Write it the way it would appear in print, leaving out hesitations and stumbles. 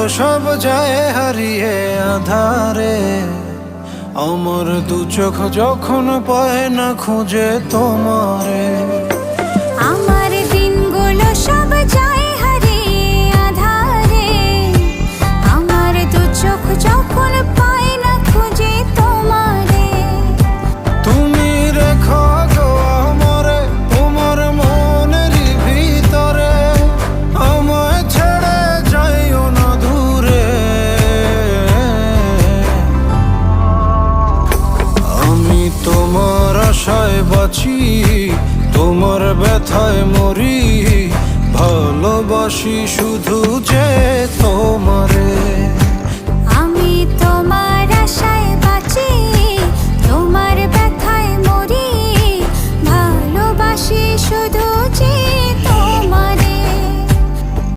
সব যায় হারিয়ে আধারে। আমার দু চোখ যখন পায় না খুঁজে তোমারে। আমার দিনগুলো সব যায় হারিয়ে আঁধারে। আমার দু চোখ যখন পায় না খুঁজে তোমারে। তুমি রেখো গো আমারে তোমার মনের ভিতরে, আমায় ছেড়ে যাইও না দূরে। আমি তোমার আশায় বাঁচি, তোমার ব্যথায় মরি, ভালোবাসি শুধু যে তোমার।